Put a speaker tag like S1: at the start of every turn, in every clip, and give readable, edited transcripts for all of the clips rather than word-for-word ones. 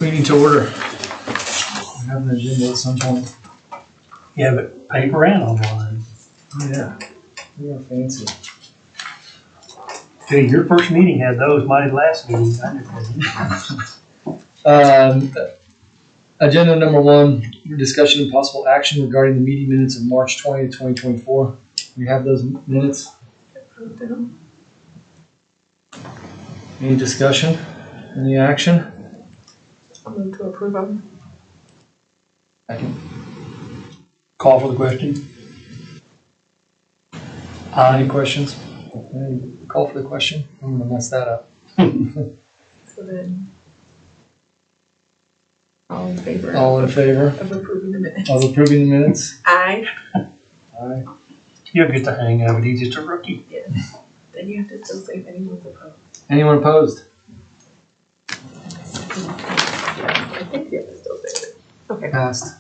S1: Meeting to order. We have an agenda at some point.
S2: You have it paper and online.
S1: Yeah, we are fancy.
S2: Gee, your first meeting had those, my last meeting, I didn't.
S1: Agenda number 1, discussion and possible action regarding the meeting minutes of March 20th, 2024. We have those minutes. Any discussion? Any action?
S3: I'll move to approve them.
S1: Second.
S2: Call for the question.
S1: Any questions? Call for the question. I'm gonna mess that up.
S3: So then, all in favor?
S1: All in favor
S3: Of approving the minutes?
S1: of approving the minutes?
S3: Aye.
S1: Aye.
S2: You'll get the hang of it, he's just a rookie.
S3: Yes. Then you have to still say if anyone's opposed.
S1: Anyone opposed?
S3: I think you have to still say it. Okay.
S1: Passed.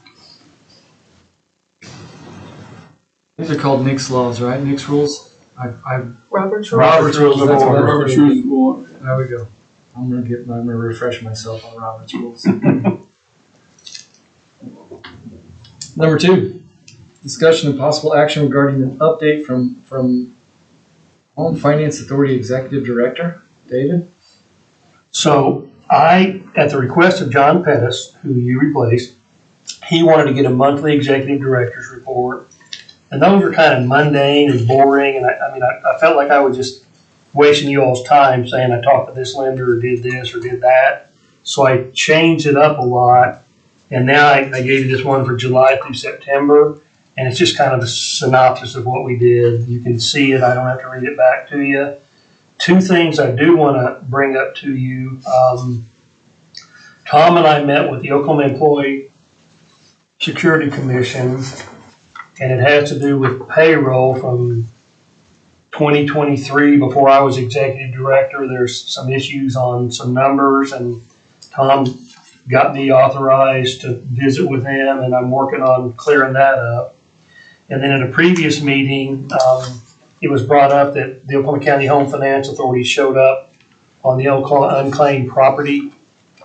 S1: These are called Nick's laws, right? Nick's rules?
S3: Robert's rules.
S1: Robert's rules of order.
S4: Robert's rules of order.
S1: There we go. I'm gonna refresh myself on Robert's rules. Number 2, discussion and possible action regarding an update from Home Finance Authority Executive Director, David.
S2: So I, at the request of John Pettis, who you replaced, he wanted to get a monthly executive director's report. And those are kind of mundane and boring. And I felt like I was just wasting you all's time saying I talked to this lender or did this or did that. So I changed it up a lot. And now I gave you this one for July through September. And it's just kind of a synopsis of what we did. You can see it. I don't have to read it back to you. 2 things I do want to bring up to you. Tom and I met with the Oklahoma Employee Security Commission, and it has to do with payroll from 2023 before I was executive director. There's some issues on some numbers, and Tom got me authorized to visit with him, and I'm working on clearing that up. And then at a previous meeting, it was brought up that the Oklahoma County Home Finance Authority showed up on the unclaimed property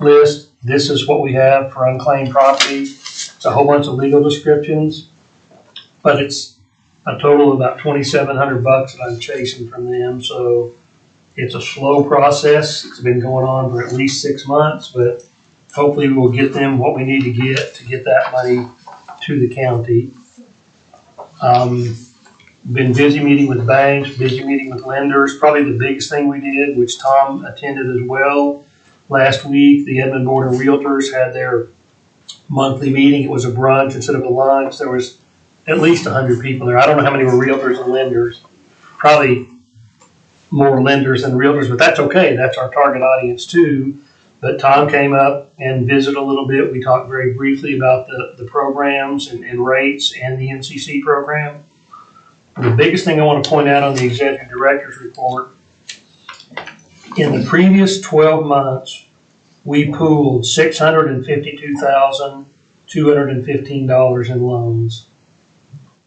S2: list. This is what we have for unclaimed property. It's a whole bunch of legal descriptions, but it's a total of about $2,700 that I'm chasing from them. So it's a slow process. It's been going on for at least 6 months, but hopefully we'll get them what we need to get that money to the county. Been busy meeting with banks, busy meeting with lenders. Probably the biggest thing we did, which Tom attended as well, last week, the Edmond Board of Realtors had their monthly meeting. It was a brunch instead of a lunch. There was at least 100 people there. I don't know how many were realtors and lenders. Probably more lenders than realtors, but that's okay. That's our target audience too. But Tom came up and visited a little bit. We talked very briefly about the programs and rates and the NCC program. The biggest thing I want to point out on the executive director's report, in the previous 12 months, we pooled $652,215 in loans.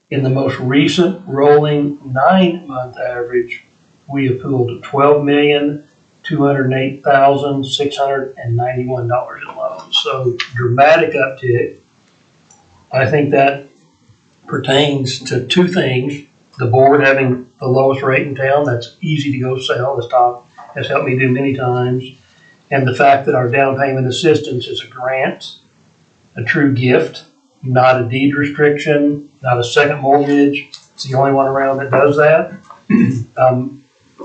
S2: In the most recent rolling 9-month average, we have pooled $12,208,691 in loans. So dramatic uptick. I think that pertains to 2 things. The board having the lowest rate in town, that's easy to go sell, as Tom has helped me do many times. And the fact that our down payment assistance is a grant, a true gift, not a deed restriction, not a second mortgage. It's the only one around that does that.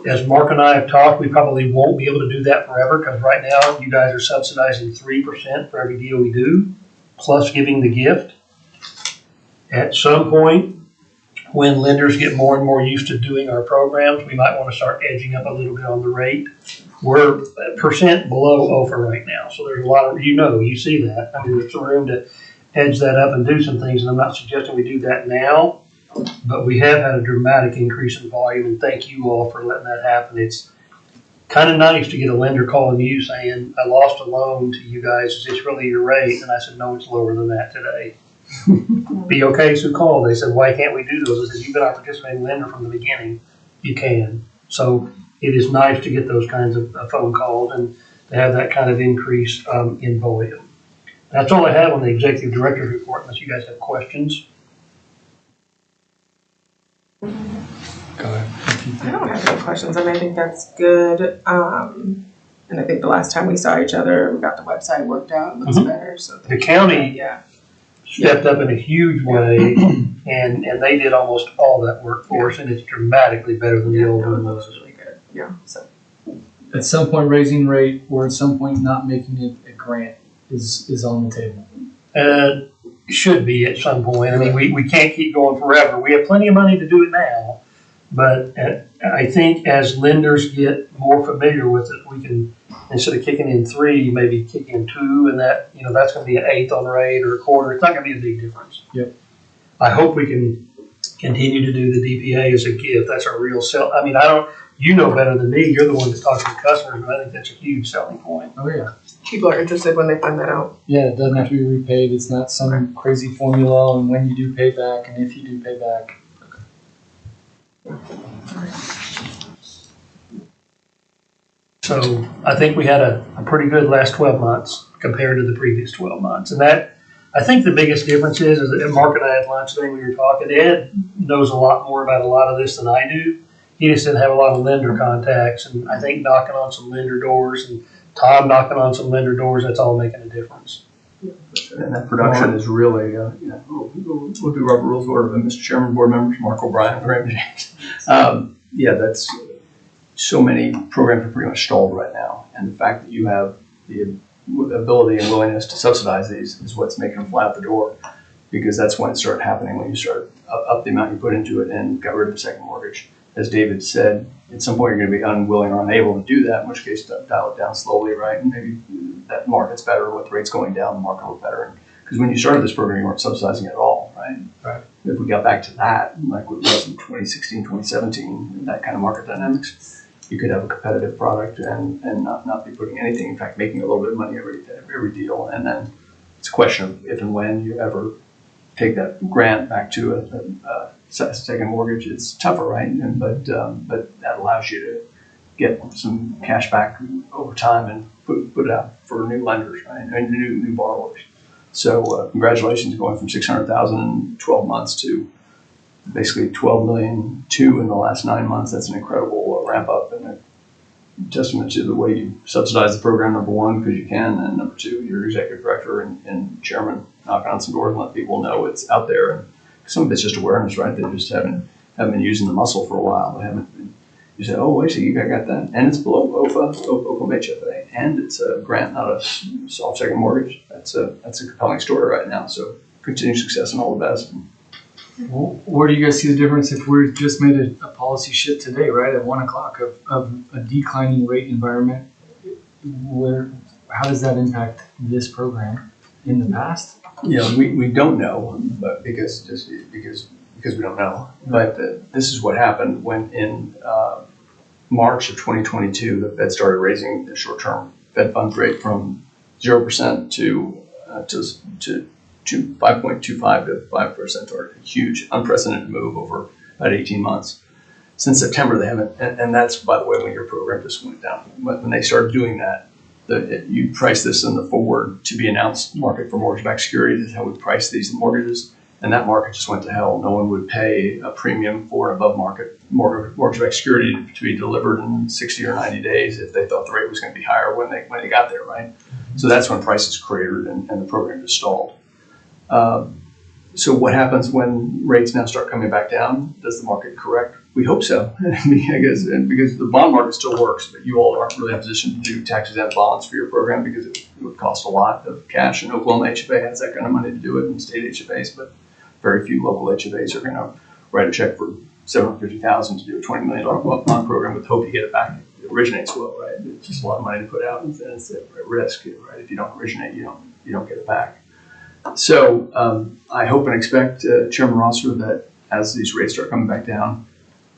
S2: As Mark and I have talked, we probably won't be able to do that forever, because right now you guys are subsidizing 3% for every deal we do, plus giving the gift. At some point, when lenders get more and more used to doing our programs, we might want to start edging up a little bit on the rate. We're a percent below OFA right now, so there's a lot of, you see that. I mean, there's some room to edge that up and do some things, and I'm not suggesting we do that now, but we have had a dramatic increase in volume, and thank you all for letting that happen. It's kind of nice to get a lender calling you saying, I lost a loan to you guys, is this really your rate? And I said, no, it's lower than that today. BOKs who called, they said, why can't we do those? I said, you've been our participating lender from the beginning. You can. So it is nice to get those kinds of phone calls. And to have that kind of increase in volume. That's all I have on the executive director's report, unless you guys have questions.
S1: Go ahead.
S3: I don't have any questions. I mean, I think that's good. And I think the last time we saw each other, we got the website worked out. It looks better. So
S2: The county
S3: yeah.
S2: stepped up in a huge way, and they did almost all that work for us, and it's dramatically better than the old
S3: No,
S2: one
S3: it
S2: was.
S3: looks really good. Yeah. So
S1: At some point, raising rate, or at some point, not making it a grant is on the table.
S2: Should be at some point. I mean, we can't keep going forever. We have plenty of money to do it now, but I think as lenders get more familiar with it, we can, instead of kicking in 3, maybe kick in 2, and that, that's going to be an eighth on rate or a quarter. It's not going to be a big difference.
S1: Yep.
S2: I hope we can continue to do the DPA as a gift. That's our real sell. I mean, you know better than me. You're the one that talks to the customers, but I think that's a huge selling point.
S1: Oh yeah.
S3: people are interested when they find that out.
S1: Yeah, it doesn't have to be repaid. It's not some crazy formula on when you do pay back and if you do pay back.
S2: So I think we had a pretty good last 12 months compared to the previous 12 months. And that, I think the biggest difference is that Mark and I had lunch today, we were talking, Ed knows a lot more about a lot of this than I do. He just didn't have a lot of lender contacts, and I think knocking on some lender doors and Tom knocking on some lender doors, that's all making a difference.
S4: And that production is really, we'll do Robert Rules of Order, Mr. Chairman, board members, Mark O'Brien, and Raymond James. That's so many programs are pretty much stalled right now, and the fact that you have the ability and willingness to subsidize these is what's making them fly out the door, because that's when it started happening, when you start up the amount you put into it and got rid of the second mortgage. As David said, at some point you're going to be unwilling or unable to do that, in which case dial it down slowly, right? And maybe that market's better, with the rates going down, the market will be better. Because when you started this program, you weren't subsidizing it at all, right?
S2: Right.
S4: If we got back to that, like it was in 2016, 2017, that kind of market dynamics, you could have a competitive product and not be putting anything, in fact, making a little bit of money every deal. And then it's a question of if and when you ever take that grant back to a second mortgage. It's tougher, right? But that allows you to get some cash back over time and put it out for new lenders, right? And new borrowers. So congratulations, going from 600,000 in 12 months to basically 12 million two in the last 9 months. That's an incredible ramp up and a testament to the way you subsidize the program, number one, because you can, and number two, your executive director and chairman knocking on some doors and let people know it's out there. And some of it's just awareness, right? They just haven't been using the muscle for a while. They haven't been, you say, oh, wait, so you got that. And it's below Oklahoma HFA. And it's a grant, not a soft second mortgage. That's a compelling story right now. So continued success and all the best.
S1: Well, where do you guys see the difference if we just made a policy shift today, right, at 1 o'clock of a declining rate environment? How does that impact this program in the past?
S4: Yeah, we don't know, but because we don't know. But this is what happened when in March of 2022, the Fed started raising the short-term Fed funds rate from 0% to 5.25 to 5%, or a huge, unprecedented move over about 18 months. Since September, they haven't, and that's, by the way, when your program just went down. When they started doing that, you price this in the forward to be announced market for mortgage-backed securities is how we price these mortgages, and that market just went to hell. No one would pay a premium for an above-market mortgage-backed security to be delivered in 60 or 90 days if they thought the rate was going to be higher when they got there, right? So that's when prices cratered and the program just stalled. So what happens when rates now start coming back down? Does the market correct? We hope so, I guess, and because the bond market still works, but you all aren't really in a position to do tax-exempt bonds for your program because it would cost a lot of cash, and Oklahoma HFA has that kind of money to do it, and state HFAs, but very few local HFAs are going to write a check for $750,000 to do a $20 million bond program with the hope you get it back. It originates well, right? It's just a lot of money to put out, and it's a risk, right? If you don't originate, you don't get it back. So I hope and expect, Chairman Rosser, that as these rates start coming back down,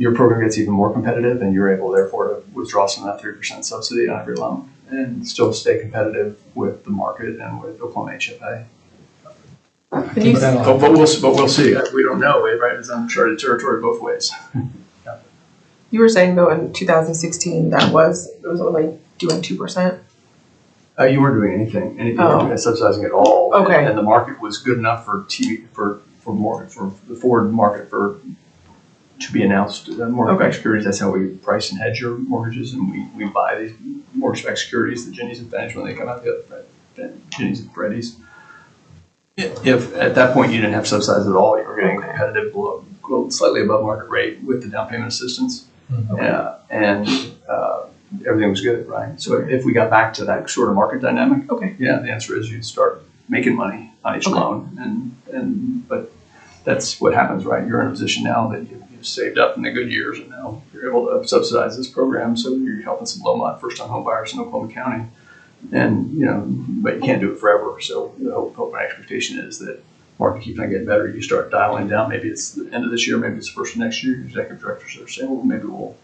S4: your program gets even more competitive, and you're able, therefore, to withdraw some of that 3% subsidy on every loan and still stay competitive with the market and with Oklahoma HFA. But we'll see. We don't know, right? It's uncharted territory both ways.
S3: You were saying though in 2016 it was only doing 2%.
S4: You weren't doing anything
S3: Oh.
S4: subsidizing at all.
S3: Okay.
S4: And the market was good enough for the forward market to be announced. Mortgage-backed securities, that's how we price and hedge your mortgages, and we buy these mortgage-backed securities, the Ginnies and Fannies, when they come out, the other Ginnies and Freddies. If at that point you didn't have subsidies at all, you were getting competitive, slightly above market rate with the down payment assistance, and everything was good, right? So if we got back to that sort of market dynamic, yeah, the answer is you'd start making money on each loan, but that's what happens, right? You're in a position now that you've saved up in the good years, and now you're able to subsidize this program, so you're helping some low-mod first-time home buyers in Oklahoma County. And, but you can't do it forever. So the hope and expectation is that market keeps on getting better. You start dialing down. Maybe it's the end of this year. Maybe it's the first of next year. Your executive directors are saying, well, maybe we'll,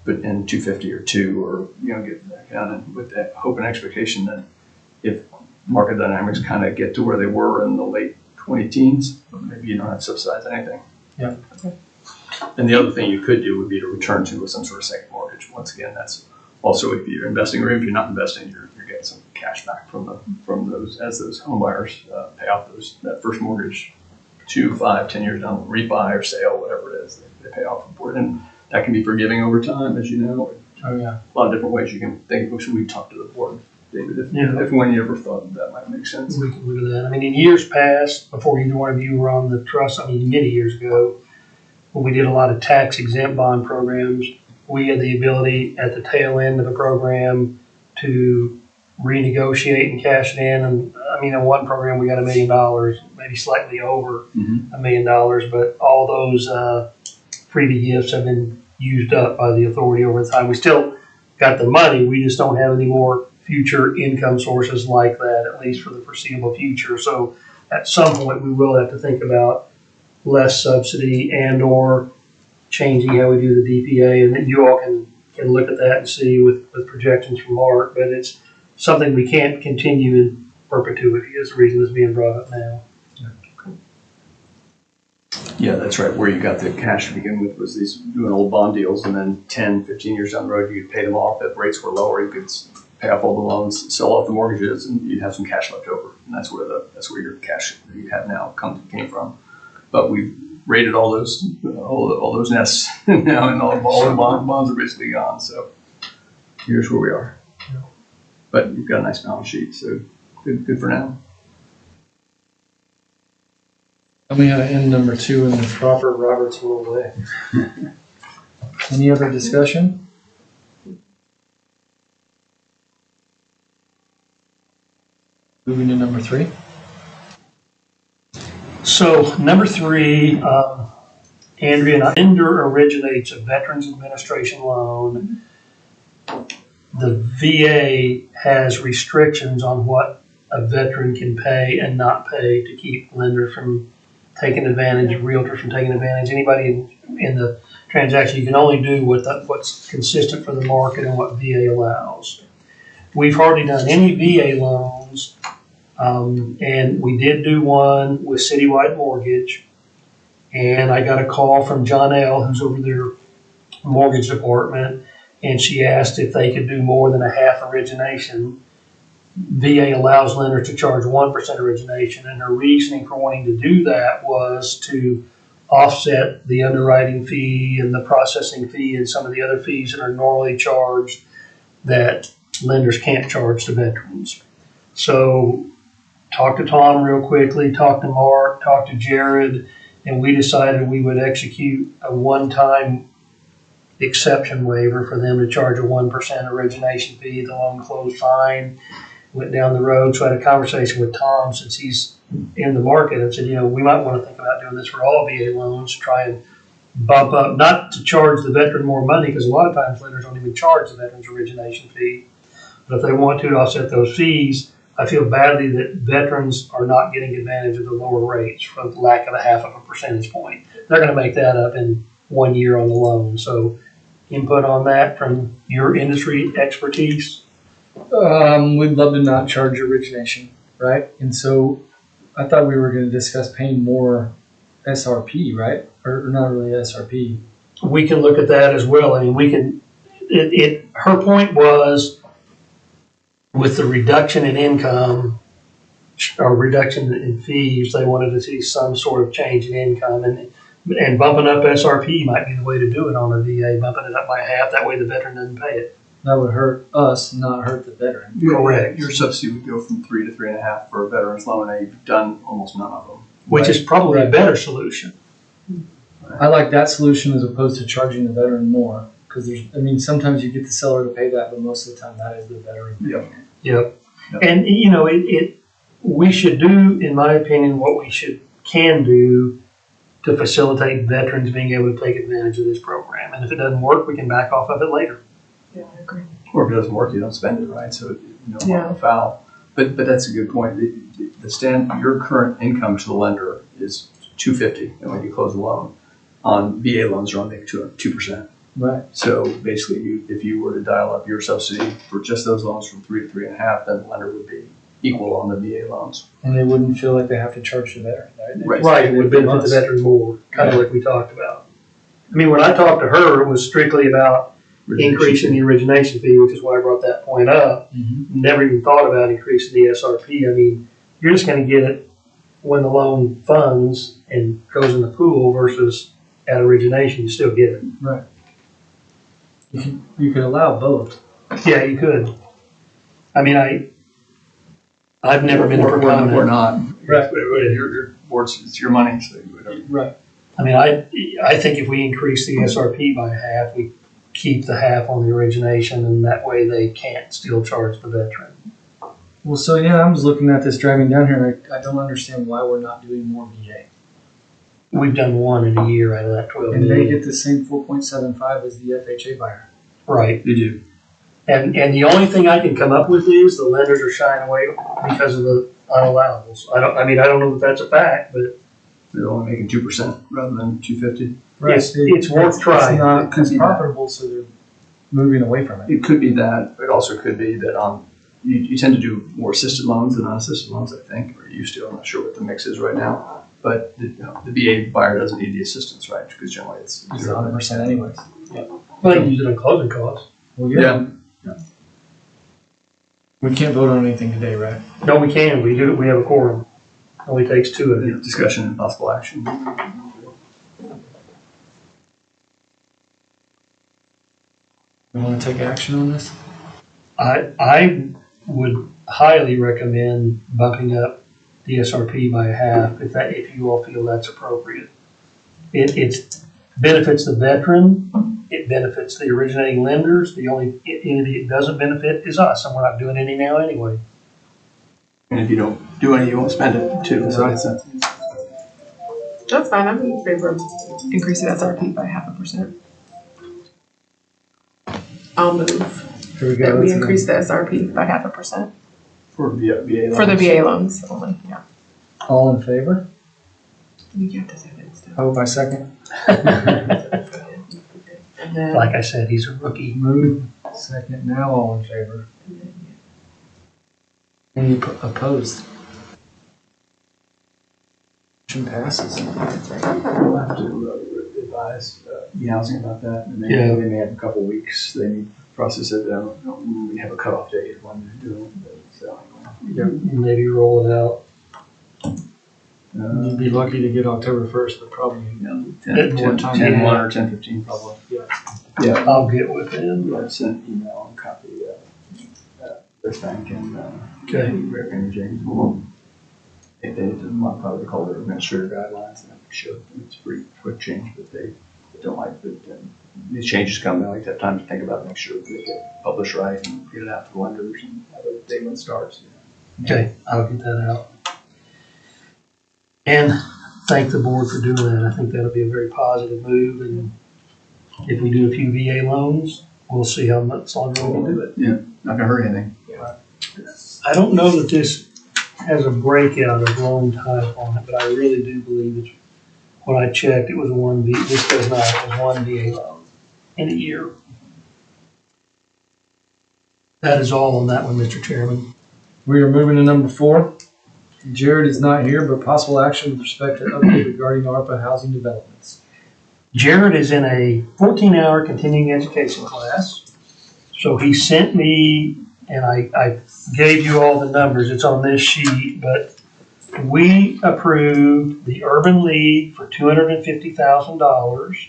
S4: put in 250 or 2, or, get back down. And with that hope and expectation that if market dynamics kind of get to where they were in the late 20-teens, maybe you don't have to subsidize anything.
S1: Yeah.
S4: And the other thing you could do would be to return to some sort of second mortgage. Once again, that's also, if you're investing, or if you're not investing, you're getting some cash back from those as those home buyers pay off that first mortgage 2, 5, 10 years down, refi or sale, whatever it is, they pay off for it, and that can be forgiving over time, as you know.
S1: Oh yeah.
S4: A lot of different ways you can think of. Should we talk to the board, David, if when you ever thought that might make sense?
S2: We can look at that. I mean, in years past, before either one of you were on the trust, many years ago, when we did a lot of tax exempt bond programs, we had the ability at the tail end of a program to renegotiate and cash it in. And in one program we got $1 million, maybe slightly over $1 million, but all those freebie gifts have been used up by the authority over the time. We still got the money, we just don't have any more future income sources like that, at least for the foreseeable future. So at some point we will have to think about less subsidy and or changing how we do the DPA, and then you all can look at that and see with projections from Mark, but it's something we can't continue in perpetuity is the reason it's being brought up now.
S4: Yeah, that's right. Where you got the cash to begin with was these doing old bond deals, and then 10, 15 years down the road, you could pay them off. If rates were lower, you could pay off all the loans, sell off the mortgages, and you'd have some cash left over. And that's where your cash that you have now came from. But we raided all those nests now, and all the bonds are basically gone. So here's where we are. But you've got a nice balance sheet, so good for now.
S1: And we had to end number 2 in the proper Robert's Rule way. Any other discussion? Moving to number 3.
S2: So number 3, Andrea, lender originates a Veterans Administration loan. The VA has restrictions on what a veteran can pay and not pay to keep lenders from taking advantage, realtors from taking advantage. Anybody in the transaction, you can only do what's consistent for the market and what VA allows. We've hardly done any VA loans, and we did do one with Citywide Mortgage. And I got a call from John L., who's over their mortgage department, and she asked if they could do more than a half origination. VA allows lenders to charge 1% origination, and her reasoning for wanting to do that was to offset the underwriting fee and the processing fee and some of the other fees that are normally charged that lenders can't charge to veterans. So talked to Tom real quickly, talked to Mark, talked to Jared, and we decided we would execute a one-time exception waiver for them to charge a 1% origination fee. The loan closed fine. Went down the road, so I had a conversation with Tom since he's in the market and said, we might want to think about doing this for all VA loans, try and bump up, not to charge the veteran more money, because a lot of times lenders don't even charge the veteran's origination fee. But if they want to offset those fees, I feel badly that veterans are not getting advantage of the lower rates from the lack of a half of a percentage point. They're going to make that up in 1 year on the loan. So input on that from your industry expertise?
S1: We'd love to not charge origination, right? And so I thought we were going to discuss paying more SRP, right? Or not really SRP.
S2: We can look at that as well. I mean, we can. Her point was with the reduction in income or reduction in fees, they wanted to see some sort of change in income, and bumping up SRP might be the way to do it on a VA, bumping it up by half, that way the veteran doesn't pay it.
S1: That would hurt us, not hurt the veteran.
S2: Correct.
S4: Your subsidy would go from 3 to 3.5 for a veteran's loan, and you've done almost none of them.
S2: Which is probably a better solution.
S1: I like that solution as opposed to charging the veteran more. Because sometimes you get the seller to pay that, but most of the time that is the veteran.
S4: Yep.
S2: Yep.
S4: Yep.
S2: And, we should do, in my opinion, what we can do to facilitate veterans being able to take advantage of this program. And if it doesn't work, we can back off of it later.
S3: Yeah, I agree.
S4: Or if it doesn't work, you don't spend it, right? So you don't
S3: Yeah.
S4: want to foul. But that's a good point. Your current income to the lender is $250, and when you close a loan, on VA loans are only 2%.
S1: Right.
S4: So basically, if you were to dial up your subsidy for just those loans from 3 to 3.5, then the lender would be equal on the VA loans.
S1: And they wouldn't feel like they have to charge the veteran, right?
S2: Right, it would benefit the veteran more, kind of like we talked about. I mean, when I talked to her, it was strictly about increasing the origination fee, which is why I brought that point up.
S1: Mm-hmm.
S2: Never even thought about increasing the SRP. I mean, you're just gonna get it when the loan funds and goes in the pool versus at origination, you still get it.
S1: Right. You could allow both.
S2: Yeah, you could. I mean, I've never been a proponent.
S4: We're not.
S1: Right.
S4: Your board's, it's your money, so whatever.
S1: Right.
S2: I mean, I think if we increase the SRP by half, we keep the half on the origination, and that way they can't still charge the veteran.
S1: Well, so yeah, I was looking at this driving down here, and I don't understand why we're not doing more VA.
S2: We've done one in a year out of that 12
S1: And they
S2: million.
S1: get the same 4.75 as the FHA buyer.
S2: Right.
S4: They do.
S2: And the only thing I can come up with is the lenders are shying away because of the unallowables. I don't know that that's a fact, but
S4: They're only making 2% rather than 250.
S2: It's worth trying.
S1: It's not
S4: It could be
S1: profitable, so they're moving away from it.
S4: It could be that. It also could be that you tend to do more assisted loans than unassisted loans, I think, or used to. I'm not sure what the mix is right now. But the VA buyer doesn't need the assistance, right? Because generally it's
S1: 100% anyways.
S2: Well, they can use it on closing costs.
S1: Well,
S4: Yeah.
S1: We can't vote on anything today, right?
S2: No, we can. We do. We have a quorum. Only takes two of it.
S4: Discussion and possible action.
S1: We want to take action on this?
S2: I would highly recommend bumping up the SRP by half if you all feel that's appropriate. It benefits the veteran, it benefits the originating lenders. The only entity it doesn't benefit is us, and we're not doing any now anyway.
S4: And if you don't do any, you won't spend it too. So it's
S3: That's fine. I'm in favor of increasing SRP by 0.5%. I'll move
S1: Here we
S3: that
S1: go.
S3: we
S1: That's
S3: increase the SRP by 0.5%
S4: for VA loans.
S3: for the VA loans only. Yeah.
S1: all in favor?
S3: You have to say that still.
S1: Oh, by second.
S3: And then,
S2: Like I said, he's a rookie.
S1: Move, second, now all in favor. Any opposed? Motion passes.
S4: We'll have to advise e-housing about that. And
S2: Yeah.
S4: they may have a couple weeks. They need to process it. We have a cutoff date when they're doing it. So,
S2: Maybe roll it out.
S1: You'd be lucky to get October 1st, but probably
S4: 10-1 or 10-15 probably. Yeah.
S2: I'll get with him.
S4: Yeah, send an email and copy Chris Bank and
S2: Okay.
S4: Rick and James. They didn't want probably to call their administrator guidelines, and I'm sure it's a pretty quick change, but they don't like that. These changes come, they like to have time to think about it, make sure that they get published right and get it out to the lenders and have a date when it starts.
S2: Okay, I'll get that out. And thank the board for doing that. I think that'll be a very positive move, and if we do a few VA loans, we'll see how much longer we can do it.
S4: Yeah, not gonna hurt anything.
S2: I don't know that this has a breakout of loan type on it, but I really do believe it's, when I checked, it was this does not, it was one VA loan in a year. That is all on that one, Mr. Chairman.
S1: We are moving to number 4. Jared is not here, but possible action with respect to update regarding ARPA housing developments.
S2: Jared is in a 14-hour continuing education class. So he sent me and I gave you all the numbers, it's on this sheet, but we approved the Urban League for $250,000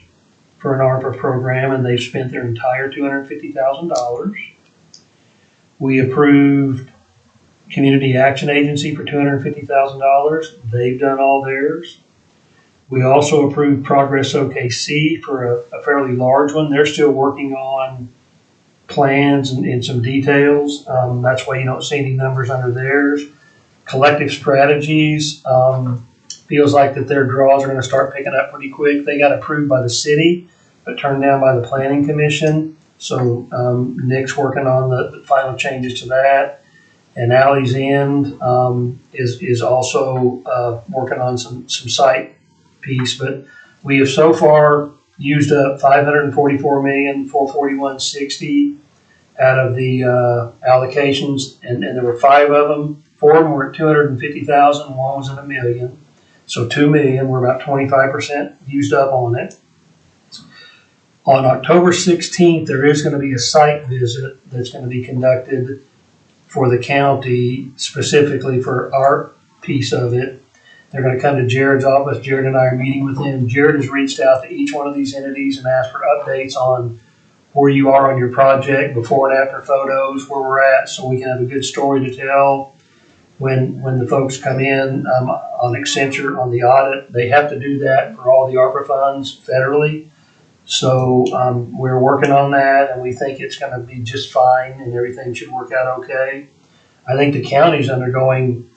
S2: for an ARPA program, and they've spent their entire $250,000. We approved Community Action Agency for $250,000. They've done all theirs. We also approved Progress OKC for a fairly large one. They're still working on plans and some details. That's why you don't see any numbers under theirs. Collective Strategies feels like that their draws are going to start picking up pretty quick. They got approved by the city, but turned down by the Planning Commission. So Nick's working on the final changes to that. And Alley's End is also working on some site piece. But we have so far used up $544,441,60 out of the allocations, and there were 5 of them. 4 of them were at $250,000, one was at $1 million. So $2 million, we're about 25% used up on it. On October 16th, there is going to be a site visit that's going to be conducted for the county, specifically for our piece of it. They're going to come to Jared's office. Jared and I are meeting with him. Jared has reached out to each one of these entities and asked for updates on where you are on your project, before and after photos, where we're at, so we can have a good story to tell. When the folks come in on Accenture on the audit, they have to do that for all the ARPA funds federally. So we're working on that, and we think it's going to be just fine, and everything should work out okay. I think the county's undergoing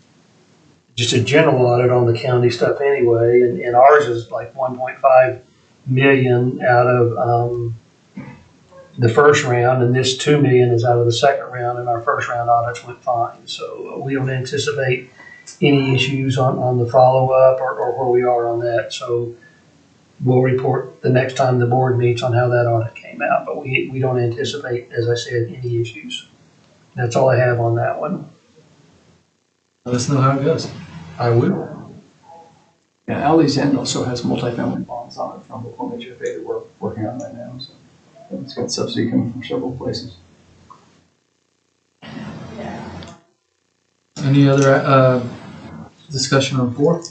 S2: just a general audit on the county stuff anyway, and ours is like 1.5 million out of the first round, and this 2 million is out of the second round, and our first round audits went fine. So we don't anticipate any issues on the follow-up or where we are on that. So we'll report the next time the board meets on how that audit came out, but we don't anticipate, as I said, any issues. That's all I have on that one.
S1: Let us know how it goes.
S4: I will. Yeah, Alley's End also has multifamily bonds on it from Oklahoma HFA that we're working on right now. So it's got subsidy coming from several places.
S1: Any other discussion on 4?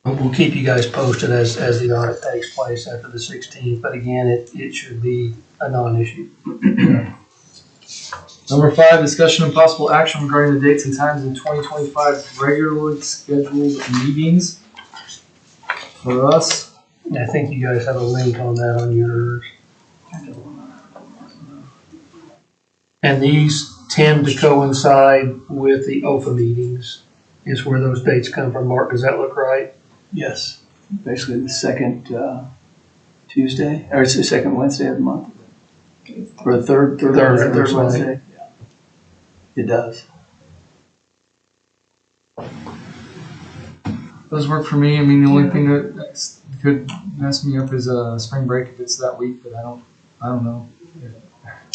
S2: We'll keep you guys posted as the audit takes place after the 16th, but again, it should be a non-issue.
S1: Number 5, discussion and possible action regarding the dates and times in 2025 regularly scheduled meetings for us.
S2: I think you guys have a link on that on yours. And these tend to coincide with the OFA meetings, is where those dates come from. Mark, does that look right?
S4: Yes, basically the second Tuesday, or it's the second Wednesday of the month, or the third Wednesday. Yeah. It does.
S1: Those work for me. I mean, the only thing that could mess me up is spring break if it's that week, but I don't know.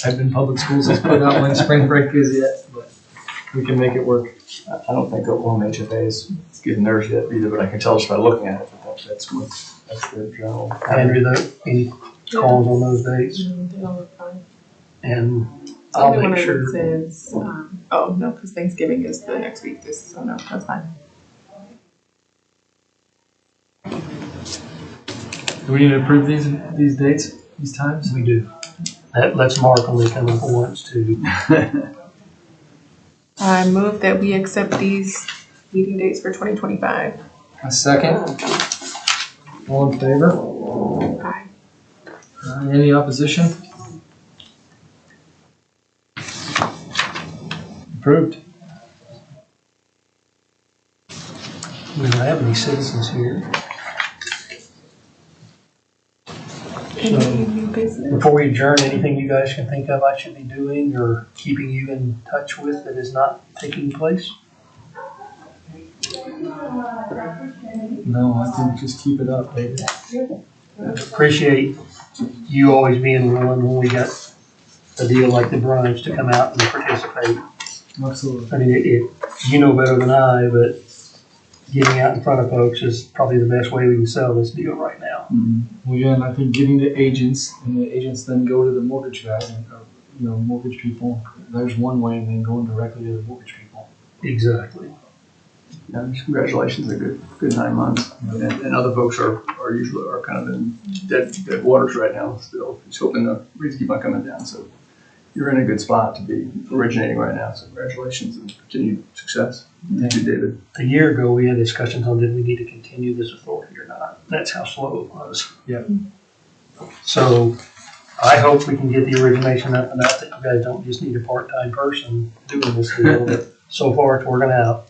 S1: I've been public schools has put out when spring break is yet, but we can make it work.
S4: I don't think Oklahoma HFA is getting theirs yet either, but I can tell just by looking at it that that's the general.
S2: Andrew, any calls on those dates?
S3: They all look fine.
S2: And I'll
S3: Only one
S2: make
S3: I
S2: sure.
S3: would say is, oh, no, because Thanksgiving is the next week, so no, that's fine.
S1: Do we need to approve these dates, these times?
S2: We do. That lets Mark only come up once too.
S3: I move that we accept these meeting dates for 2025.
S1: A second. All in favor?
S3: Aye.
S1: Any opposition? Approved.
S2: We don't have any citizens here.
S3: Any new business?
S2: Before we adjourn, anything you guys can think of I should be doing or keeping you in touch with that is not taking place?
S1: No, I think just keep it up, baby.
S2: Appreciate you always being willing when we got a deal like the Brunch to come out and participate.
S1: Absolutely.
S2: I mean, you know better than I, but getting out in front of folks is probably the best way we can sell this deal right now.
S1: Well, yeah, and I think getting the agents, and the agents then go to the mortgage guys, and mortgage people. There's one way, and then going directly to the mortgage people.
S2: Exactly.
S4: Yeah, congratulations, a good 9 months. And other folks are usually kind of in dead waters right now still. Just hoping the rates keep on coming down. So you're in a good spot to be originating right now. So congratulations and continued success. Thank you, David.
S2: A year ago, we had discussions on did we need to continue this authority or not. That's how slow it was.
S1: Yep.
S2: So I hope we can get the origination up enough that you guys don't just need a part-time person doing this deal. But so far, it's working out.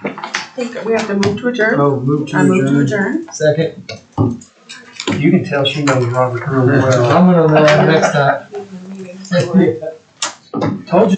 S3: I think we have to move to adjourn.
S1: Oh, move to
S3: I move to
S1: adjourn.
S3: adjourn.
S1: Second.
S2: You can tell she knows Robert really well.
S1: I'm gonna know next time.
S3: Meeting.
S2: Told you.